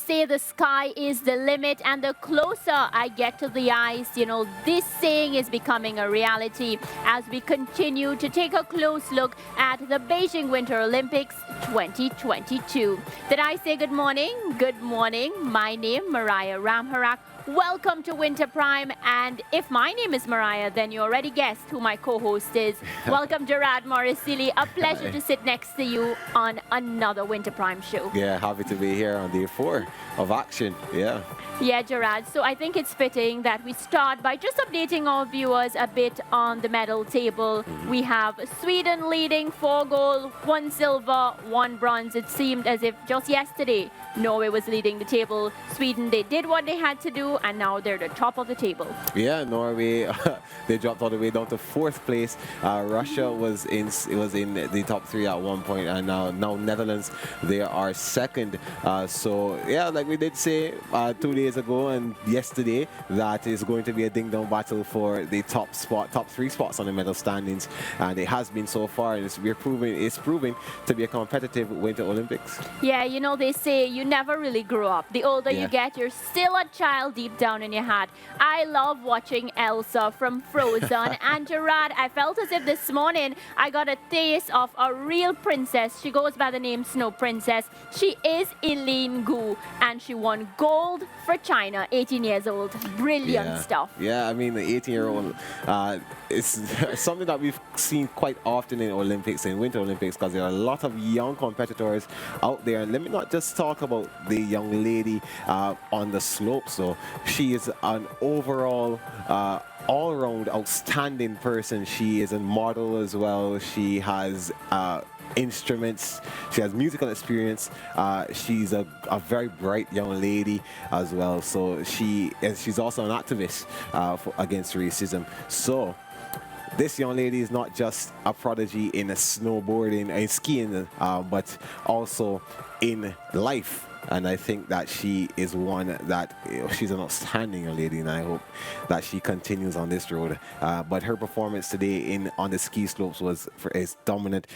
say the sky is the limit, and the closer I get to the ice, this saying is becoming a reality as we continue to take a close look at the Beijing Winter Olympics 2022. Did I say good morning? Good morning. My name, Mariah Ramharak. Welcome to Winter Prime, and if my name is Mariah, then you already guessed who my co-host is. Welcome, Gerard Morrisili. A pleasure to sit next to you on another Winter Prime show. Yeah, happy to be here on day 4 of action. Yeah, Gerard. So I think it's fitting that we start by just updating our viewers a bit on the medal table. We have Sweden leading 4 gold, 1 silver, 1 bronze. It seemed as if just yesterday Norway was leading the table. Sweden, they did what they had to do, and now they're the top of the table. Yeah, Norway, they dropped all the way down to 4th place. Russia was in the top 3 at one point, and now Netherlands, they are 2nd. So yeah, like we did say 2 days ago and yesterday, that is going to be a ding-dong battle for the top 3 spots on the medal standings, and it has been so far, and it's proving to be a competitive Winter Olympics. Yeah, they say you never really grow up. The older you get, you're still a child deep down in your heart. I love watching Elsa from Frozen, and Gerard, I felt as if this morning I got a taste of a real princess. She goes by the name Snow Princess. She is Eileen Gu, and she won gold for China, 18 years old. Brilliant stuff. Yeah, I mean, the 18-year-old is something that we've seen quite often in Olympics, in Winter Olympics, because there are a lot of young competitors out there. And let me not just talk about the young lady on the slope. So she is an overall all-around outstanding person. She is a model as well. She has instruments, she has musical experience, she's a very bright young lady as well, so she's also an activist against racism. So this young lady is not just a prodigy in snowboarding and skiing, but also in life. And I think that she is one that she's an outstanding young lady, and I hope that she continues on this road. But her performance today on the ski slopes is dominant.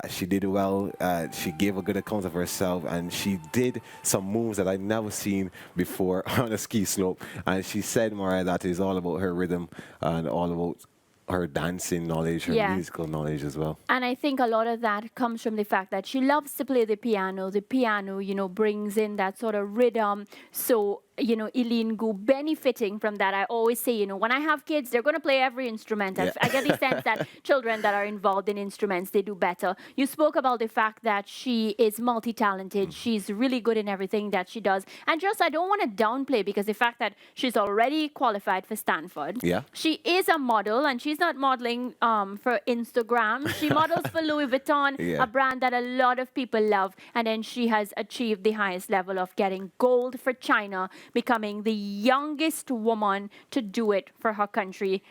She did well. She gave a good account of herself, and she did some moves that I've never seen before on a ski slope. And she said, Mariah, that is all about her rhythm and all about her dancing knowledge, her musical knowledge as well. And I think a lot of that comes from the fact that she loves to play the piano. The piano, brings in that sort of rhythm. So, Eileen Gu benefiting from that. I always say, when I have kids, they're going to play every instrument. I get the sense that children that are involved in instruments, they do better. You spoke about the fact that she is multi-talented. She's really good in everything that she does. And just, I don't want to downplay, because the fact that she's already qualified for Stanford. She is a model, and she's not modeling for Instagram. She models for Louis Vuitton, a brand that a lot of people love. And then she has achieved the highest level of getting gold for China, becoming the youngest woman to do it for her country.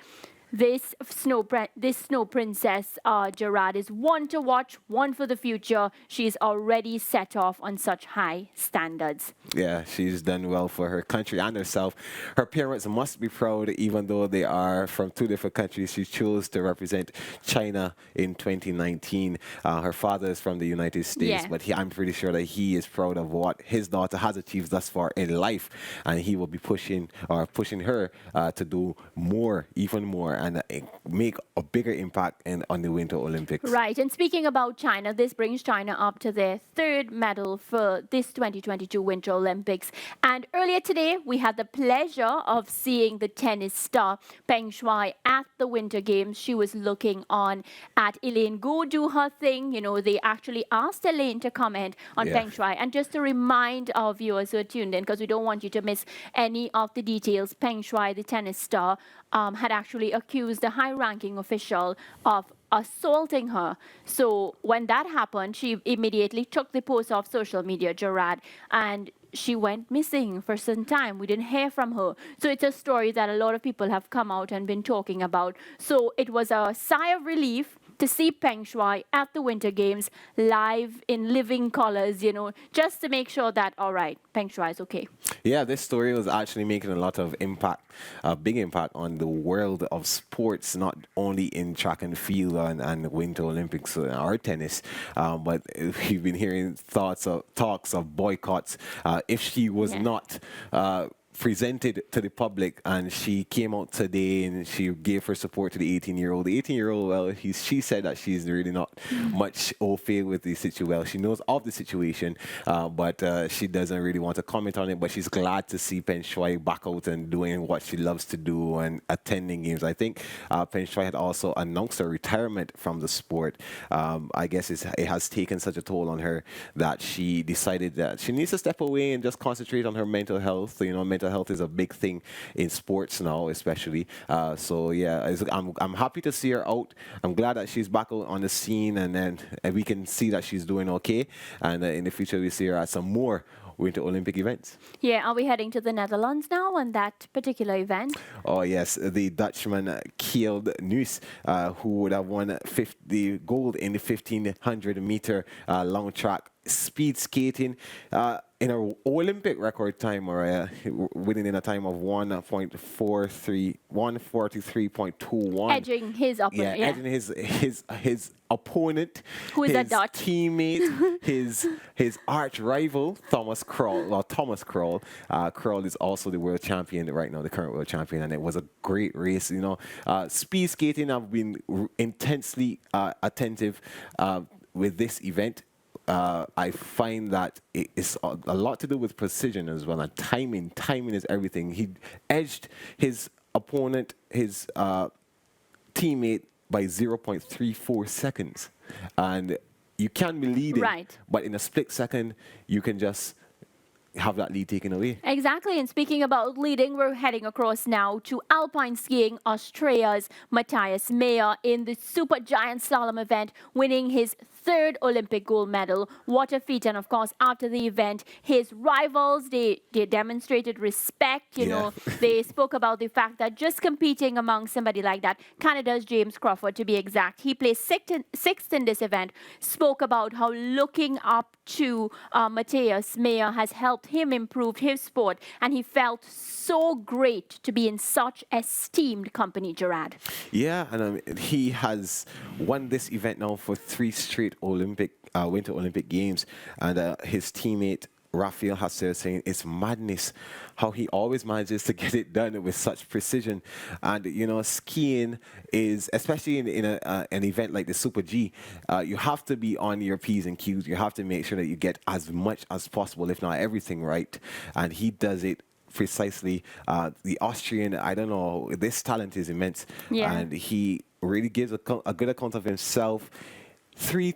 This Snow Princess, Gerard, is one to watch, one for the future. She's already set off on such high standards. Yeah, she's done well for her country and herself. Her parents must be proud, even though they are from 2 different countries. She chose to represent China in 2019. Her father is from the United States, but I'm pretty sure that he is proud of what his daughter has achieved thus far in life, and he will be pushing her to do more, even more, and make a bigger impact on the Winter Olympics. Right, and speaking about China, this brings China up to their 3rd medal for this 2022 Winter Olympics. And earlier today, we had the pleasure of seeing the tennis star Peng Shuai at the Winter Games. She was looking on at Eileen Gu do her thing. They actually asked Eileen to comment on Peng Shuai. And just to remind our viewers who are tuned in, because we don't want you to miss any of the details, Peng Shuai, the tennis star, had actually accused the high-ranking official of assaulting her. So when that happened, she immediately took the post off social media, Gerard, and she went missing for some time. We didn't hear from her. So it's a story that a lot of people have come out and been talking about. So it was a sigh of relief to see Peng Shuai at the Winter Games live in living colors, just to make sure that, all right, Peng Shuai is okay. Yeah, this story was actually making a lot of impact, a big impact on the world of sports, not only in track and field and Winter Olympics or tennis, but we've been hearing talks of boycotts. If she was not presented to the public, and she came out today and she gave her support to the 18-year-old. The 18-year-old, well, she said that she's really not much au fait with the situation. Well, she knows of the situation, but she doesn't really want to comment on it. But she's glad to see Peng Shuai back out and doing what she loves to do and attending games. I think Peng Shuai had also announced her retirement from the sport. I guess it has taken such a toll on her that she decided that she needs to step away and just concentrate on her mental health. Mental health is a big thing in sports now, especially. So yeah, I'm happy to see her out. I'm glad that she's back out on the scene, and then we can see that she's doing okay. And in the future, we see her at some more Winter Olympic events. Yeah, are we heading to the Netherlands now on that particular event? Oh yes, the Dutchman Kjeld Nuis, who would have won the gold in the 1500 meter long track speed skating in an Olympic record time, or winning in a time of 1:43.21. Edging his opponent. Yeah, edging his opponent, who is his a Dutch teammate, his arch rival, Thomas Krol. Krol is also the world champion right now, the current world champion, and it was a great race. Speed skating, I've been intensely attentive with this event. I find that it's a lot to do with precision as well, and timing. Timing is everything. He edged his opponent, his teammate, by 0.34 seconds. And you can be leading, but in a split second, you can just have that lead taken away. Exactly. And speaking about leading, we're heading across now to alpine skiing. Australia's Matthias Mayer in the super giant slalom event, winning his third Olympic gold medal. What a feat. And of course, after the event, his rivals, they demonstrated respect. They spoke about the fact that just competing among somebody like that, Canada's James Crawford to be exact, he placed sixth in this event, spoke about how looking up to Matthias Mayer has helped him improve his sport, and he felt so great to be in such esteemed company, Gerard. Yeah, and he has won this event now for 3 straight Winter Olympic Games, and his teammate Rafael Hasser saying it's madness how he always manages to get it done with such precision. And skiing is, especially in an event like the Super G, you have to be on your P's and Q's. You have to make sure that you get as much as possible, if not everything, right. And he does it precisely. The Austrian, I don't know, this talent is immense. Yeah. And he really gives a good account of himself. 3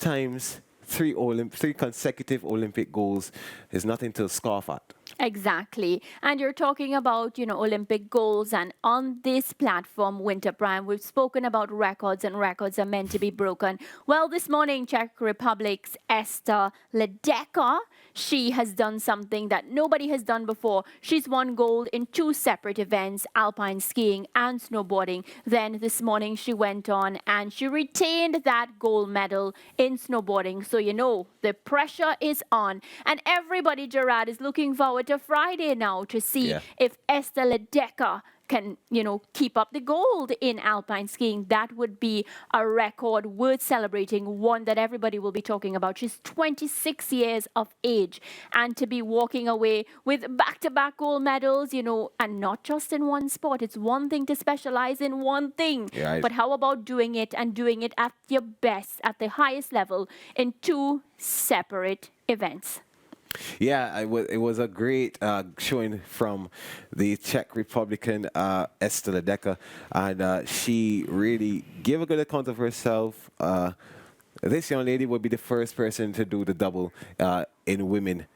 consecutive Olympic goals is nothing to scoff at. Exactly. And you're talking about, Olympic goals, and on this platform, Winter Prime, we've spoken about records, and records are meant to be broken. Well, this morning, Czech Republic's Esther Ledecka, she has done something that nobody has done before. She's won gold in 2 separate events, alpine skiing and snowboarding. Then this morning, she went on and she retained that gold medal in snowboarding. So, the pressure is on. And everybody, Gerard, is looking forward to Friday now to see if Esther Ledecka can, keep up the gold in alpine skiing. That would be a record worth celebrating, one that everybody will be talking about. She's 26 years of age, and to be walking away with back-to-back gold medals, and not just in one sport. It's one thing to specialize in one thing, but how about doing it and doing it at your best, at the highest level, in 2 separate events? Yeah, it was a great showing from the Czech Republican Esther Ledecka, and she really gave a good account of herself. This young lady would be the first person to do the double in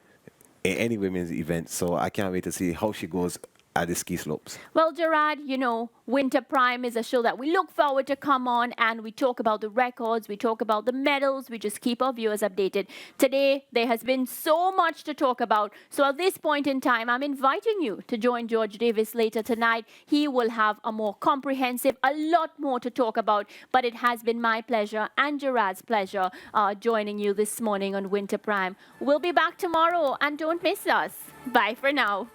any women's event, so I can't wait to see how she goes at the ski slopes. Well, Gerard, you know, Winter Prime is a show that we look forward to come on, and we talk about the records, we talk about the medals, we just keep our viewers updated. Today, there has been so much to talk about. So at this point in time, I'm inviting you to join George Davis later tonight. He will have a more comprehensive, a lot more to talk about. But it has been my pleasure and Gerard's pleasure joining you this morning on Winter Prime. We'll be back tomorrow, and don't miss us. Bye for now.